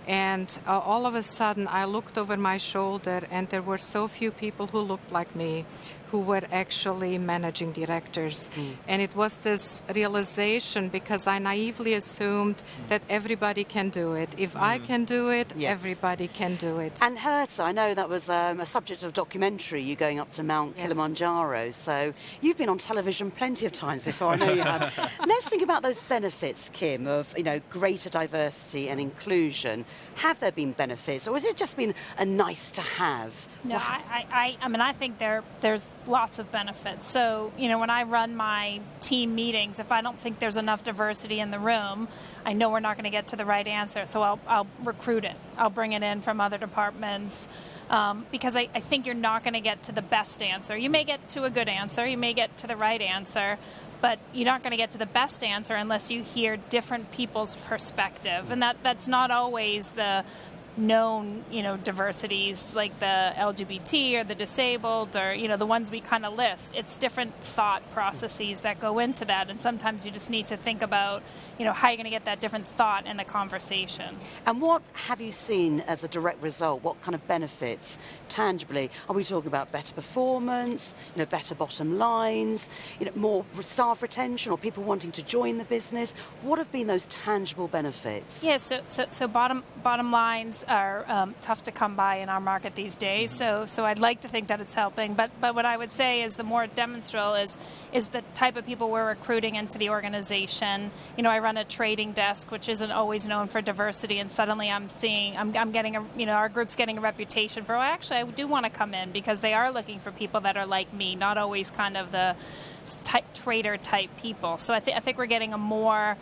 And all of a sudden, I looked over my shoulder, and there were so few people who looked like me, who were actually managing directors. And it was this realization, because I naively assumed that everybody can do it. If I can do it, everybody can do it. And Herta, I know that was a subject of documentary, you going up to Mount Kilimanjaro. So you've been on television plenty of times before, I know you have. Let's think about those benefits, Kim, of greater diversity and inclusion. Have there been benefits, or has it just been a nice to have? No, I mean, I think there's lots of benefits. So, when I run my team meetings, if I don't think there's enough diversity in the room, I know we're not going to get to the right answer. So I'll recruit it. I'll bring it in from other departments. Because I think you're not going to get to the best answer. You may get to a good answer. You may get to the right answer. But you're not going to get to the best answer unless you hear different people's perspective. And that's not always the known, diversities like the LGBT or the disabled or, the ones we kind of list. It's different thought processes that go into that. And sometimes you just need to think about, how you're going to get that different thought in the conversation. And what have you seen as a direct result? What kind of benefits, tangibly? Are we talking about better performance, better bottom lines, more staff retention or people wanting to join the business? What have been those tangible benefits? Yeah, so bottom lines are tough to come by in our market these days. So I'd like to think that it's helping. But what I would say is the more demonstrable is the type of people we're recruiting into the organization. I run a trading desk, which isn't always known for diversity, and suddenly I'm getting our group's getting a reputation for, actually, I do want to come in because they are looking for people that are like me, not always kind of the trader type people. So I think we're getting a more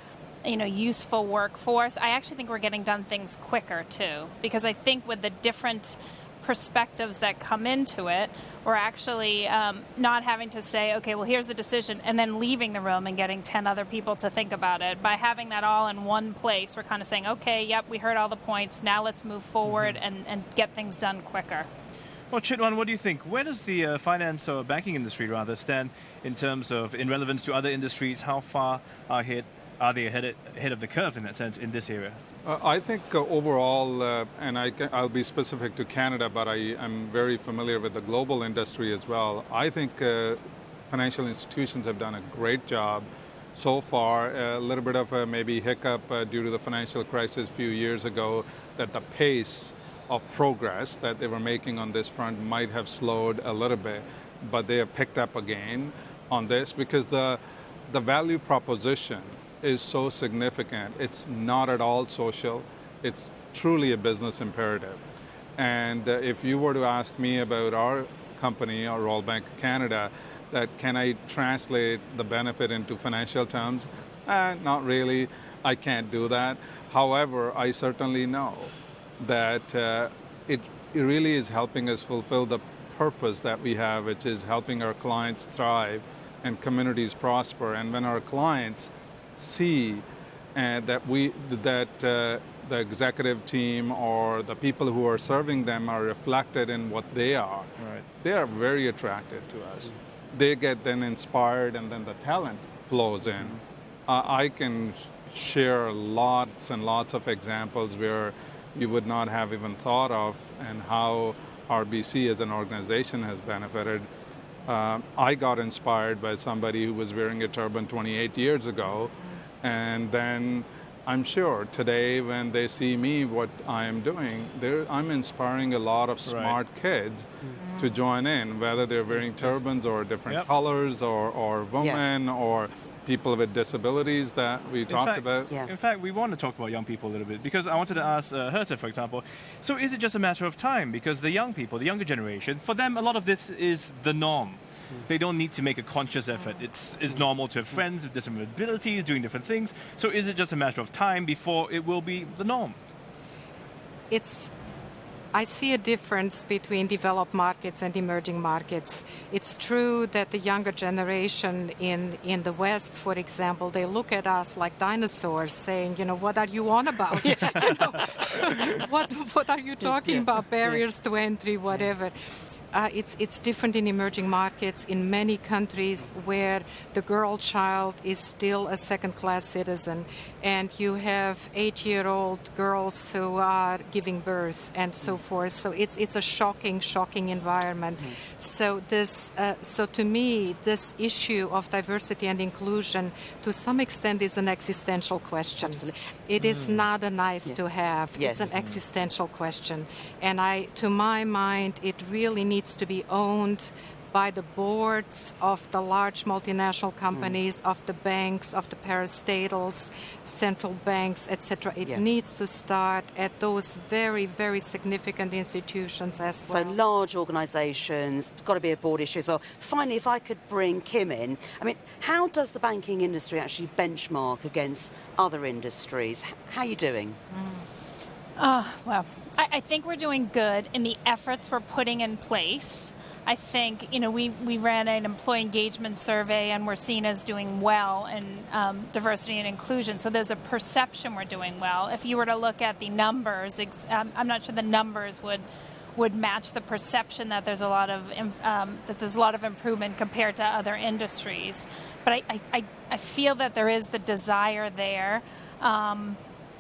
useful workforce. I actually think we're getting done things quicker too, because I think with the different perspectives that come into it, we're actually not having to say, okay, well, here's the decision, and then leaving the room and getting 10 other people to think about it. By having that all in one place, we're kind of saying, okay, yep, we heard all the points, now let's move forward and get things done quicker. Well, Chitwant, what do you think? Where does the finance or banking industry rather stand in terms of in relevance to other industries? How far are they ahead of the curve in that sense in this area? I think overall, and I'll be specific to Canada, but I am very familiar with the global industry as well. I think financial institutions have done a great job so far. A little bit of a maybe hiccup due to the financial crisis a few years ago, that the pace of progress that they were making on this front might have slowed a little bit, but they have picked up again on this because the value proposition is so significant. It's not at all social. It's truly a business imperative. And if you were to ask me about our company, our Royal Bank of Canada, that can I translate the benefit into financial terms? Not really. I can't do that. However, I certainly know that it really is helping us fulfill the purpose that we have, which is helping our clients thrive and communities prosper. And when our clients see that the executive team or the people who are serving them are reflected in what they are, they are very attracted to us. They get then inspired, and then the talent flows in. I can share lots and lots of examples where you would not have even thought of, and how RBC as an organization has benefited. I got inspired by somebody who was wearing a turban 28 years ago, and then I'm sure today when they see me, what I am doing, I'm inspiring a lot of smart kids to join in, whether they're wearing turbans or different colors or women or people with disabilities that we talked about. In fact, we want to talk about young people a little bit, because I wanted to ask Herta, for example, so is it just a matter of time? Because the young people, the younger generation, for them, a lot of this is the norm. They don't need to make a conscious effort. It's normal to have friends with different abilities, doing different things. So is it just a matter of time before it will be the norm? I see a difference between developed markets and emerging markets. It's true that the younger generation in the West, for example, they look at us like dinosaurs, saying, what are you on about? What are you talking about? Barriers to entry, whatever. It's different in emerging markets in many countries where the girl child is still a second-class citizen, and you have 8-year-old girls who are giving birth and so forth. So it's a shocking environment. So to me, this issue of diversity and inclusion, to some extent, is an existential question. Absolutely. It is not a nice to have. Yes. It's an existential question, and to my mind, it really needs to be owned by the boards of the large multinational companies, of the banks, of the parastatals, central banks, etc. It needs to start at those very, very significant institutions as well. So large organisations, got to be a board issue as well. Finally, if I could bring Kim in, how does the banking industry actually benchmark against other industries? How are you doing? Well, I think we're doing good in the efforts we're putting in place. I think, we ran an employee engagement survey and we're seen as doing well in diversity and inclusion. So there's a perception we're doing well. If you were to look at the numbers, I'm not sure the numbers would match the perception that there's a lot of improvement compared to other industries. But I feel that there is the desire there.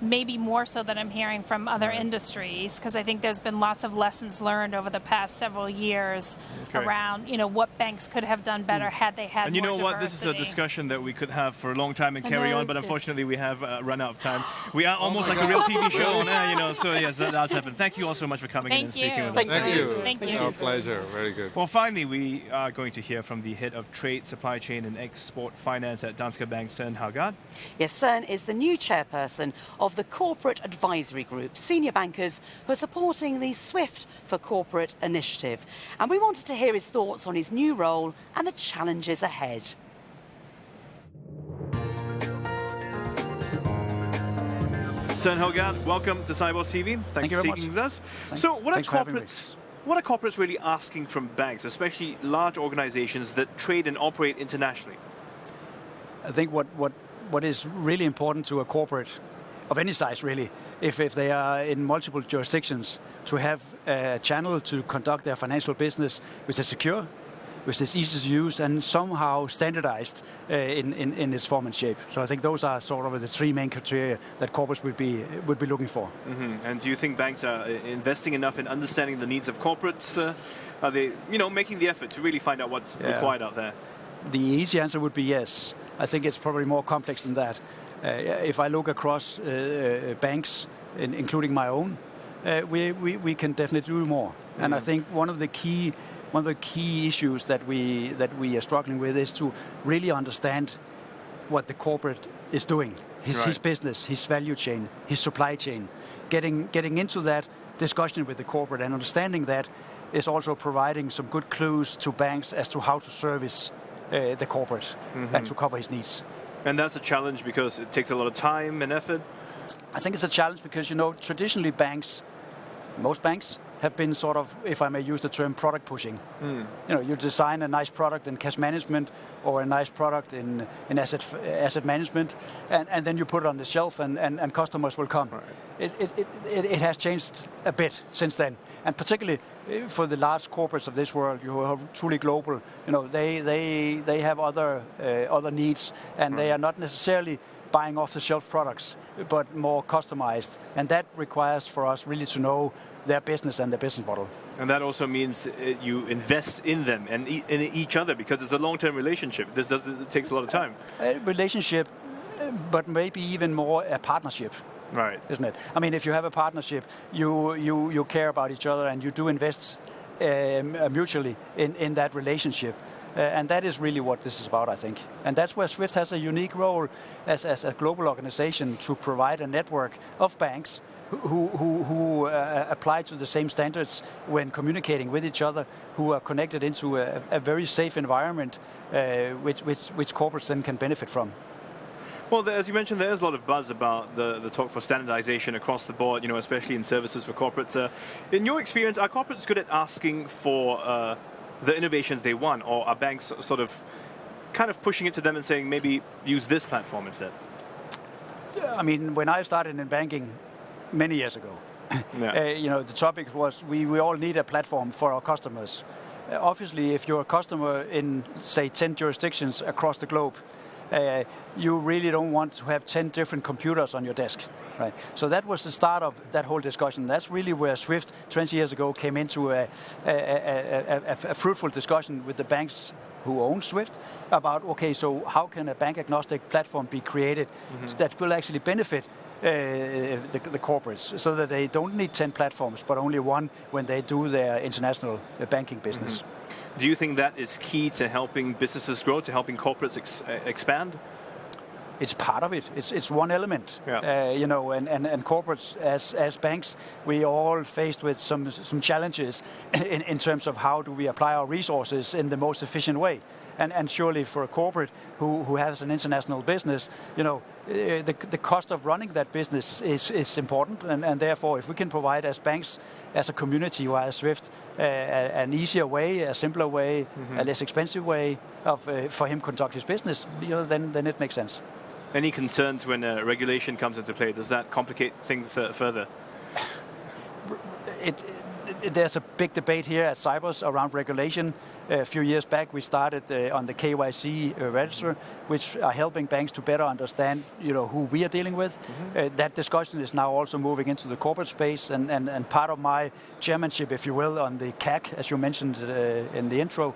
Maybe more so than I'm hearing from other industries, because I think there's been lots of lessons learned over the past several years around, what banks could have done better had they had more diversity. And you know what? This is a discussion that we could have for a long time and carry on, but unfortunately we have run out of time. We are almost like a real TV show on air, so yes, that's happened. Thank you all so much for coming in and speaking with us. Thank you. Our pleasure. Very good. Well, finally, we are going to hear from the head of trade, supply chain and export finance at Danske Bank, Soren Haugaard. Yes, Soren is the new chairperson of the Corporate Advisory Group, senior bankers who are supporting the SWIFT for Corporate initiative. And we wanted to hear his thoughts on his new role and the challenges ahead. Soren Haugaard, welcome to Sibos TV. Thanks for speaking with us. So what are corporates really asking from banks, especially large organizations that trade and operate internationally? I think what is really important to a corporate of any size, really, if they are in multiple jurisdictions, to have a channel to conduct their financial business which is secure, which is easy to use, and somehow standardized in its form and shape. So I think those are sort of the three main criteria that corporates would be looking for. Mm-hmm. And do you think banks are investing enough in understanding the needs of corporates? Are they, making the effort to really find out what's required out there? The easy answer would be yes. I think it's probably more complex than that. If I look across banks, including my own, we can definitely do more. Mm-hmm. And I think one of the key issues that we are struggling with is to really understand what the corporate is doing, his business, his value chain, his supply chain. Getting into that discussion with the corporate and understanding that is also providing some good clues to banks as to how to service the corporate and to cover his needs. And that's a challenge because it takes a lot of time and effort? I think it's a challenge because, traditionally most banks have been sort of, if I may use the term, product pushing. You design a nice product in cash management or a nice product in asset management, and then you put it on the shelf and customers will come. Right. It has changed a bit since then, and particularly for the large corporates of this world, who are truly global, they have other needs, and they are not necessarily buying off-the-shelf products, but more customized, and that requires for us really to know their business and their business model. And that also means you invest in them and in each other, because it's a long-term relationship. It takes a lot of time. A relationship, but maybe even more a partnership. Right. Isn't it? I mean, if you have a partnership, you care about each other and you do invest mutually in that relationship. And that is really what this is about, I think. And that's where SWIFT has a unique role as a global organization to provide a network of banks who apply to the same standards when communicating with each other, who are connected into a very safe environment which corporates then can benefit from. Well, as you mentioned, there's a lot of buzz about the talk for standardization across the board, especially in services for corporates. In your experience, are corporates good at asking for the innovations they want, or are banks sort of kind of pushing it to them and saying maybe use this platform instead? I mean, when I started in banking many years ago, the topic was we all need a platform for our customers. Obviously, if you're a customer in, say, 10 jurisdictions across the globe, you really don't want to have 10 different computers on your desk, right? So that was the start of that whole discussion. That's really where Swift 20 years ago came into a fruitful discussion with the banks who own Swift about, okay, so how can a bank-agnostic platform be created that will actually benefit the corporates, so that they don't need 10 platforms, but only one when they do their international banking business. Do you think that is key to helping businesses grow, to helping corporates expand? It's part of it. It's one element. And corporates as banks, we all faced with some challenges in terms of how do we apply our resources in the most efficient way. And surely for a corporate who has an international business, the cost of running that business is important, and therefore if we can provide as banks, as a community via Swift, an easier way, a simpler way, a less expensive way for him to conduct his business, then it makes sense. Any concerns when regulation comes into play? Does that complicate things further? There's a big debate here at Sibos around regulation. A few years back, we started on the KYC register, which are helping banks to better understand, who we are dealing with. That discussion is now also moving into the corporate space, and part of my chairmanship, if you will, on the CAC, as you mentioned in the intro.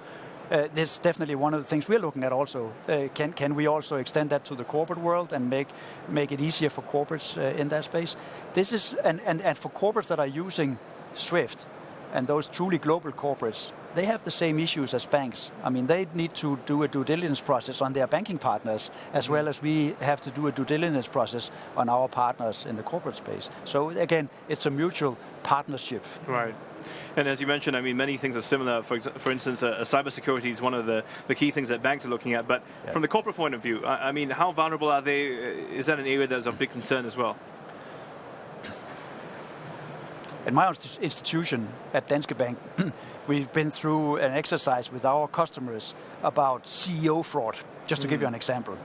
This is definitely one of the things we're looking at also. Can we also extend that to the corporate world and make it easier for corporates in that space? This is and for corporates that are using Swift, and those truly global corporates, they have the same issues as banks. I mean, they need to do a due diligence process on their banking partners, as well as we have to do a due diligence process on our partners in the corporate space. So again, it's a mutual partnership. Right. And as you mentioned, I mean, many things are similar. For instance, cybersecurity is one of the key things that banks are looking at. But from the corporate point of view, I mean, how vulnerable are they? Is that an area that's of big concern as well? In my institution at Danske Bank, we've been through an exercise with our customers about CEO fraud, just to give you an example.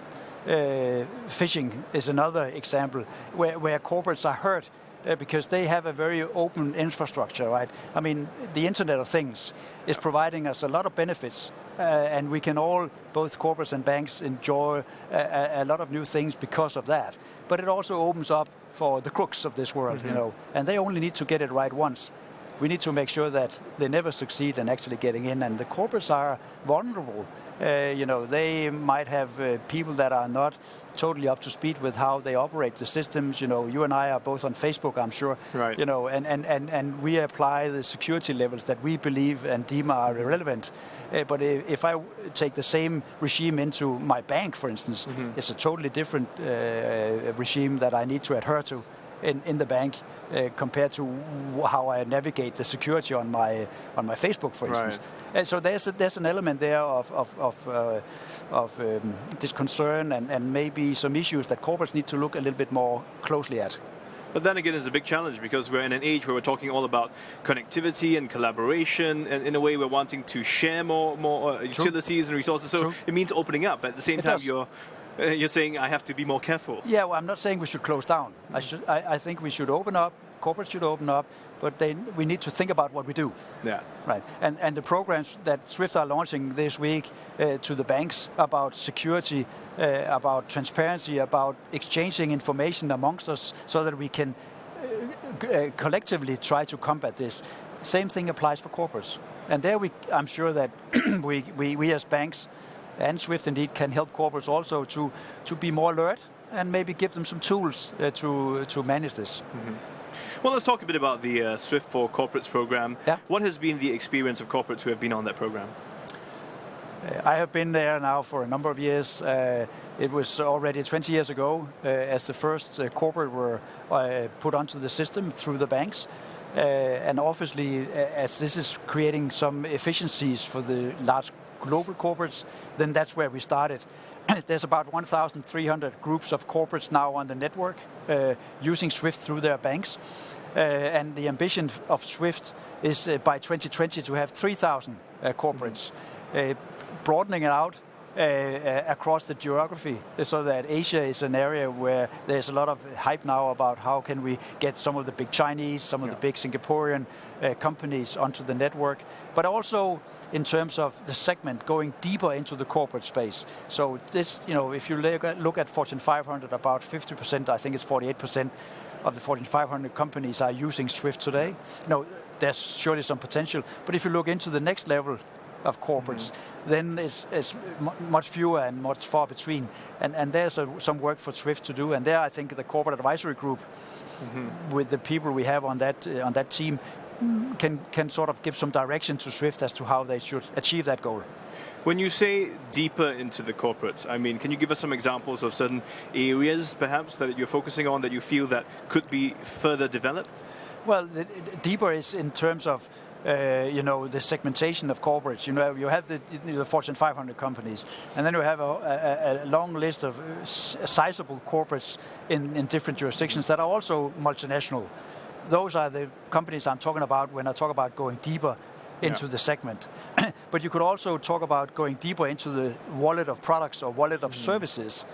Phishing is another example where corporates are hurt because they have a very open infrastructure, right? I mean, the Internet of Things is providing us a lot of benefits, and we can all, both corporates and banks, enjoy a lot of new things because of that. But it also opens up for the crooks of this world, and they only need to get it right once. We need to make sure that they never succeed in actually getting in, and the corporates are vulnerable. They might have people that are not totally up to speed with how they operate the systems. You and I are both on Facebook, I'm sure. Right. And we apply the security levels that we believe and deem are relevant. But if I take the same regime into my bank, for instance, it's a totally different regime that I need to adhere to in the bank compared to how I navigate the security on my Facebook, for instance. And so there's an element there of this concern and maybe some issues that corporates need to look a little bit more closely at. But then again, it's a big challenge because we're in an age where we're talking all about connectivity and collaboration, and in a way we're wanting to share more utilities and resources. So it means opening up. At the same time, you're saying I have to be more careful. Yeah, well, I'm not saying we should close down. I think we should open up. Corporates should open up, but we need to think about what we do. Yeah. Right. And the programs that Swift are launching this week to the banks about security, about transparency, about exchanging information amongst us so that we can collectively try to combat this. Same thing applies for corporates. And there I'm sure that we as banks and Swift indeed can help corporates also to be more alert and maybe give them some tools to manage this. Well, let's talk a bit about the Swift for Corporates program. Yeah. What has been the experience of corporates who have been on that program? I have been there now for a number of years. It was already 20 years ago as the first corporate were put onto the system through the banks. And obviously, as this is creating some efficiencies for the large global corporates, then that's where we started. there's about 1,300 groups of corporates now on the network using SWIFT through their banks. And the ambition of SWIFT is by 2020 to have 3,000 corporates, broadening it out across the geography, so that Asia is an area where there's a lot of hype now about how can we get some of the big Chinese, some of the big Singaporean companies onto the network, but also in terms of the segment going deeper into the corporate space. So this, if you look at Fortune 500, about 50%, I think it's 48% of the Fortune 500 companies are using SWIFT today. There's surely some potential, but if you look into the next level of corporates, then it's much fewer and much far between. And there's some work for SWIFT to do. And there, I think the corporate advisory group, with the people we have on that team, can sort of give some direction to SWIFT as to how they should achieve that goal. When you say deeper into the corporates, I mean, can you give us some examples of certain areas, perhaps, that you're focusing on that you feel that could be further developed? Well, deeper is in terms of the segmentation of corporates. You have the Fortune 500 companies, and then you have a long list of sizable corporates in different jurisdictions that are also multinational. Those are the companies I'm talking about when I talk about going deeper into the segment. But you could also talk about going deeper into the wallet of products or wallet of services.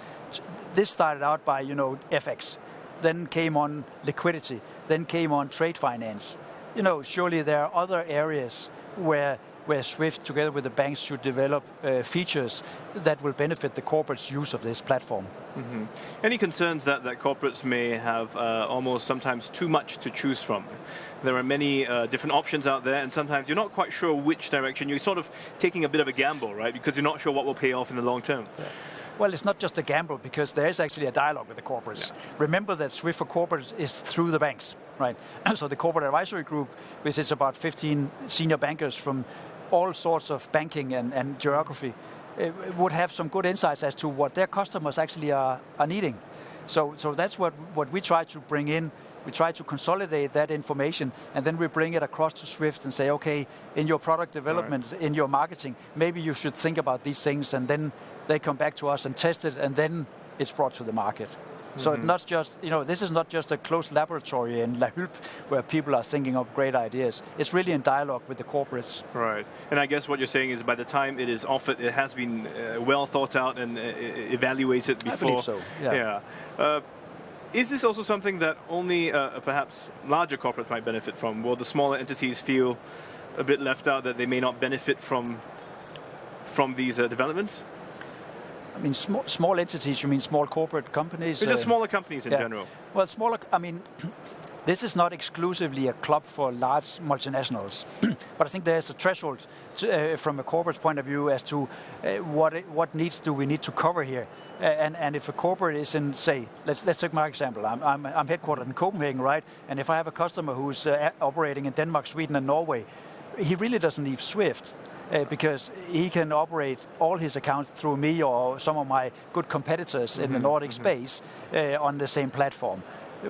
This started out by, FX. Then came on liquidity. Then came on trade finance. Surely there are other areas where SWIFT, together with the banks, should develop features that will benefit the corporate's use of this platform. Mm-hmm. Any concerns that corporates may have almost sometimes too much to choose from? There are many different options out there, and sometimes you're not quite sure which direction. You're sort of taking a bit of a gamble, right? Because you're not sure what will pay off in the long term. Yeah. Well, it's not just a gamble, because there is actually a dialogue with the corporates. Yeah. Remember that SWIFT for corporates is through the banks, right? So the corporate advisory group, which is about 15 senior bankers from all sorts of banking and geography, would have some good insights as to what their customers actually are needing. So that's what we try to bring in. We try to consolidate that information, and then we bring it across to SWIFT and say, okay, in your product development, in your marketing, maybe you should think about these things, and then they come back to us and test it, and then it's brought to the market. So it's not just, this is not just a closed laboratory in La Hulpe where people are thinking of great ideas. It's really in dialogue with the corporates. Right. And I guess what you're saying is by the time it is offered, it has been well thought out and evaluated before. I believe so, yeah. Is this also something that only perhaps larger corporates might benefit from? Will the smaller entities feel a bit left out, that they may not benefit from these developments? I mean, small entities, you mean small corporate companies? Just smaller companies in general. Well, this is not exclusively a club for large multinationals, but I think there's a threshold from a corporate point of view as to what needs do we need to cover here. And if a corporate is in, say, let's take my example. I'm headquartered in Copenhagen, right? And if I have a customer who's operating in Denmark, Sweden, and Norway, he really doesn't need SWIFT. Because he can operate all his accounts through me or some of my good competitors in the Nordic space on the same platform.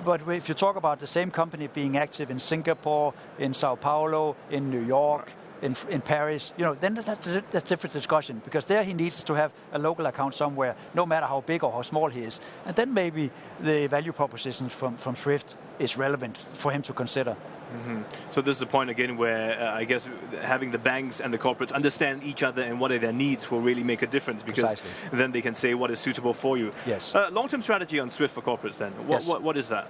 But if you talk about the same company being active in Singapore, in Sao Paulo, in New York, in Paris, then that's a different discussion, because there he needs to have a local account somewhere, no matter how big or how small he is. And then maybe the value proposition from SWIFT is relevant for him to consider. Mm-hmm. So this is the point again where I guess having the banks and the corporates understand each other and what are their needs will really make a difference, because then they can say what is suitable for you. Yes. Long-term strategy on SWIFT for corporates then. What is that?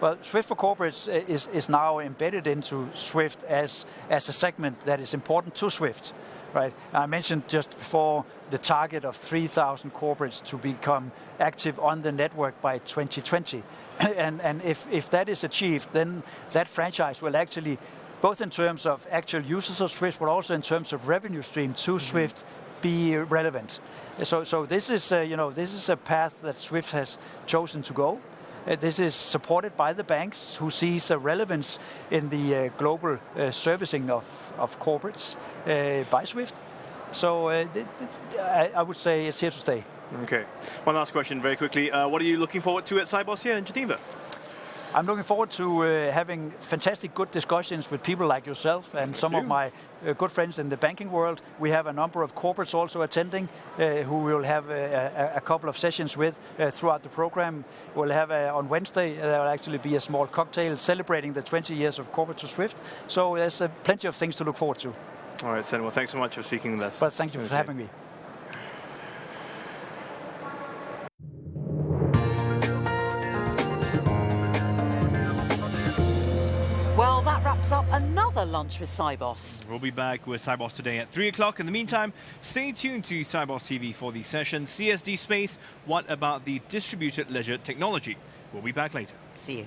Well, SWIFT for corporates is now embedded into SWIFT as a segment that is important to SWIFT. Right. I mentioned just before the target of 3,000 corporates to become active on the network by 2020. and if that is achieved, then that franchise will actually, both in terms of actual users of SWIFT, but also in terms of revenue stream to SWIFT, be relevant. So this is a path that SWIFT has chosen to go. This is supported by the banks, who sees a relevance in the global servicing of corporates by SWIFT. So I would say it's here to stay. Okay. One last question very quickly. What are you looking forward to at Sibos here in Geneva? I'm looking forward to having fantastic, good discussions with people like yourself and some of my good friends in the banking world. We have a number of corporates also attending who we'll have a couple of sessions with throughout the program. We'll have on Wednesday, there will actually be a small cocktail celebrating the 20 years of Corporate to Swift. So there's plenty of things to look forward to. All right, Sen. Well, thanks so much for speaking with us. But thank you for having me. Well, that wraps up another lunch with Sibos. We'll be back with Sibos today at 3 o'clock. In the meantime, stay tuned to Sibos TV for the session CSD Space. What about the distributed ledger technology? We'll be back later. See you.